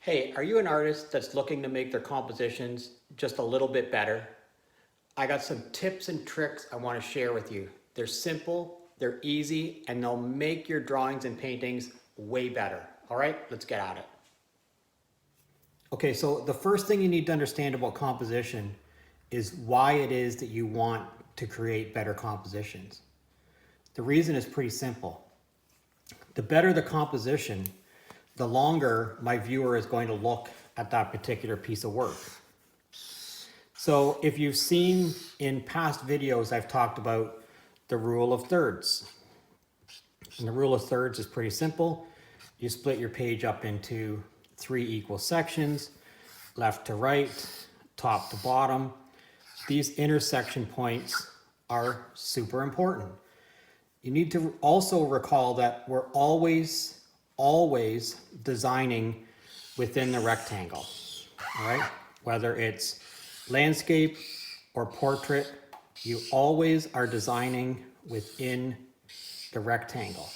Hey, are you an artist that's looking to make their compositions just a little bit better? I got some tips and tricks I want to share with you. They're simple, they're easy, and they'll make your drawings and paintings way better. All right, let's get at it. Okay, so the first thing you need to understand about composition is why it is that you want to create better compositions. The reason is pretty simple. The better the composition, the longer my viewer is going to look at that particular piece of work. So if you've seen in past videos, I've talked about the rule of thirds. And the rule of thirds is pretty simple. You split your page up into 3 equal sections, left to right, top to bottom. These intersection points are super important. You need to also recall that we're always designing within the rectangle, all right? Whether it's landscape or portrait, you always are designing within the rectangle.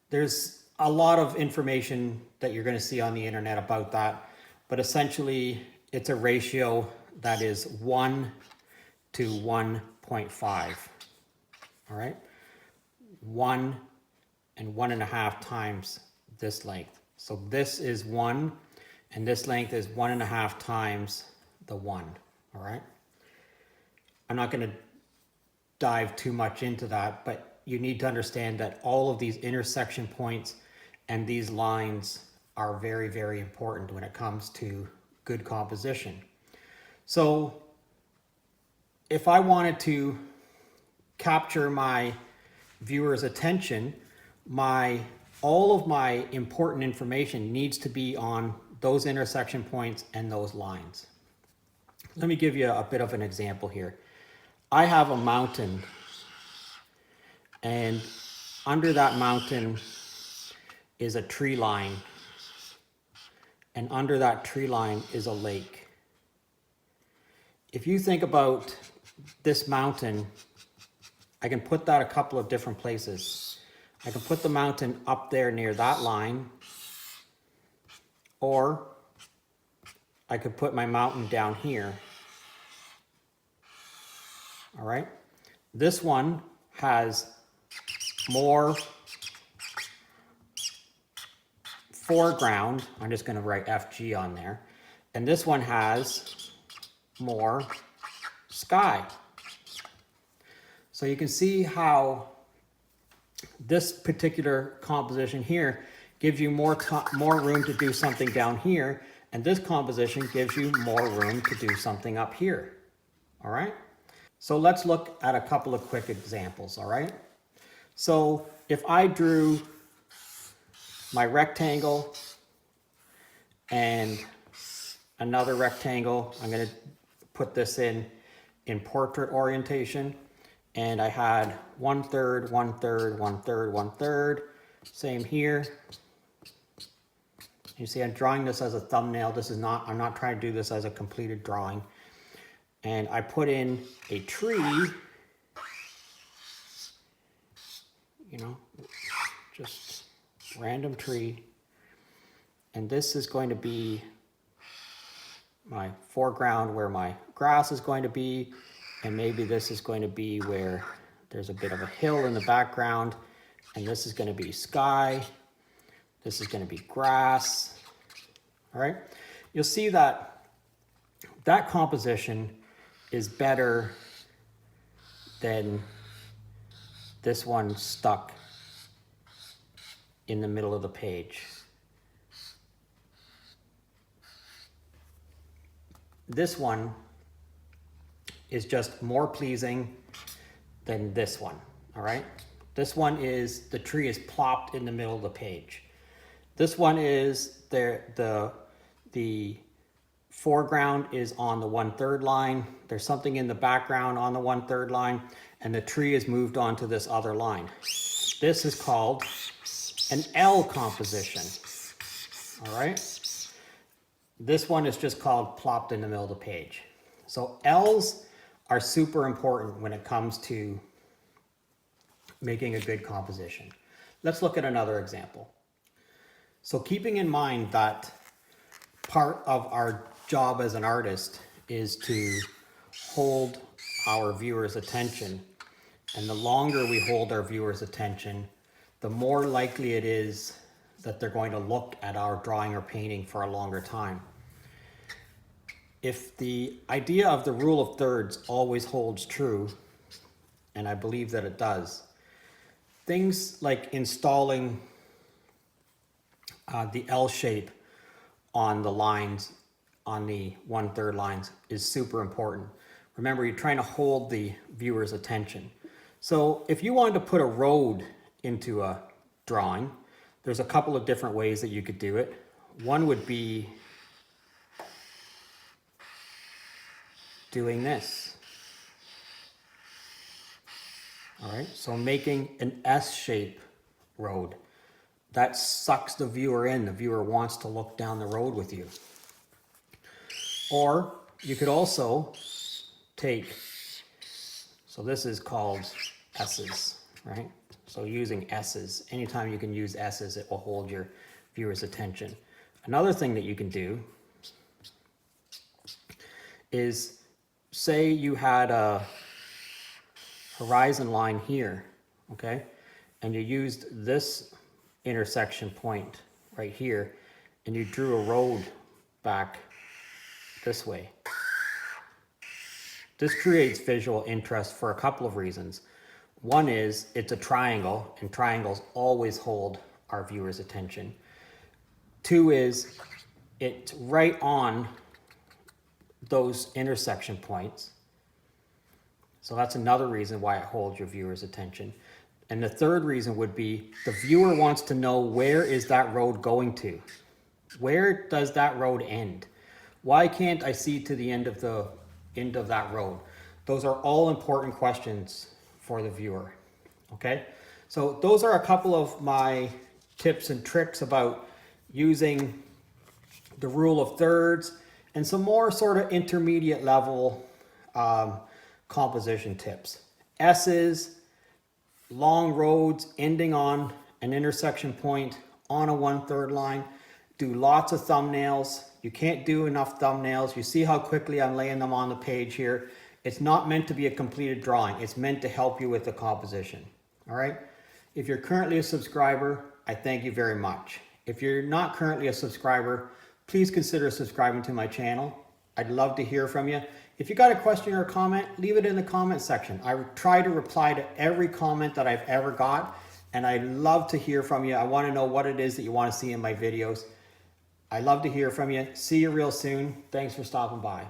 There's a lot of information that you're going to see on the internet about that, but essentially it's a ratio that is 1 to 1.5, all right? 1 and 1.5 times this length. So this is 1, and this length is 1.5 times the 1, all right? I'm not going to dive too much into that, but you need to understand that all of these intersection points and these lines are very, very important when it comes to good composition. So if I wanted to capture my viewer's attention, all of my important information needs to be on those intersection points and those lines. Let me give you a bit of an example here. I have a mountain, and under that mountain is a tree line, and under that tree line is a lake. If you think about this mountain, I can put that a couple of different places. I can put the mountain up there near that line, or I could put my mountain down here. All right. This one has more foreground. I'm just going to write FG on there. And this one has more sky. So you can see how this particular composition here gives you more room to do something down here, and this composition gives you more room to do something up here. All right? So let's look at a couple of quick examples, all right? So if I drew my rectangle and another rectangle, I'm going to put this in portrait orientation, and I had 1/3, 1/3, 1/3, 1/3. Same here. You see, I'm drawing this as a thumbnail. I'm not trying to do this as a completed drawing. And I put in a tree, just random tree. And this is going to be my foreground where my grass is going to be. And maybe this is going to be where there's a bit of a hill in the background. And this is going to be sky. This is going to be grass. All right. You'll see that composition is better than this one stuck in the middle of the page. This one is just more pleasing than this one, all right? This one is, the tree is plopped in the middle of the page. This one is, the foreground is on the 1/3 line. There's something in the background on the 1/3 line, and the tree is moved on to this other line. This is called an L composition, all right? This one is just called plopped in the middle of the page. So L's are super important when it comes to making a good composition. Let's look at another example. So keeping in mind that part of our job as an artist is to hold our viewers' attention. And the longer we hold our viewers' attention, the more likely it is that they're going to look at our drawing or painting for a longer time. If the idea of the rule of thirds always holds true, and I believe that it does, things like installing the L shape on the lines, on the 1/3 lines, is super important. Remember, you're trying to hold the viewer's attention. So if you wanted to put a road into a drawing, there's a couple of different ways that you could do it. One would be doing this. All right, so making an S-shape road. That sucks the viewer in. The viewer wants to look down the road with you. Or you could also take, so this is called S's, right? So using S's, anytime you can use S's, it will hold your viewer's attention. Another thing that you can do is, say you had a horizon line here, okay? And you used this intersection point right here, and you drew a road back this way. This creates visual interest for a couple of reasons. One is it's a triangle, and triangles always hold our viewers' attention. Two is it's right on those intersection points. So that's another reason why it holds your viewers' attention. And the third reason would be the viewer wants to know, where is that road going to? Where does that road end? Why can't I see to the end of that road? Those are all important questions for the viewer. Okay, so those are a couple of my tips and tricks about using the rule of thirds and some more sort of intermediate level composition tips. S's, long roads ending on an intersection point on a 1/3 line. Do lots of thumbnails. You can't do enough thumbnails. You see how quickly I'm laying them on the page here. It's not meant to be a completed drawing. It's meant to help you with the composition. All right. If you're currently a subscriber, I thank you very much. If you're not currently a subscriber, please consider subscribing to my channel. I'd love to hear from you. If you got a question or a comment, leave it in the comment section. I try to reply to every comment that I've ever got, and I'd love to hear from you. I want to know what it is that you want to see in my videos. I love to hear from you. See you real soon. Thanks for stopping by.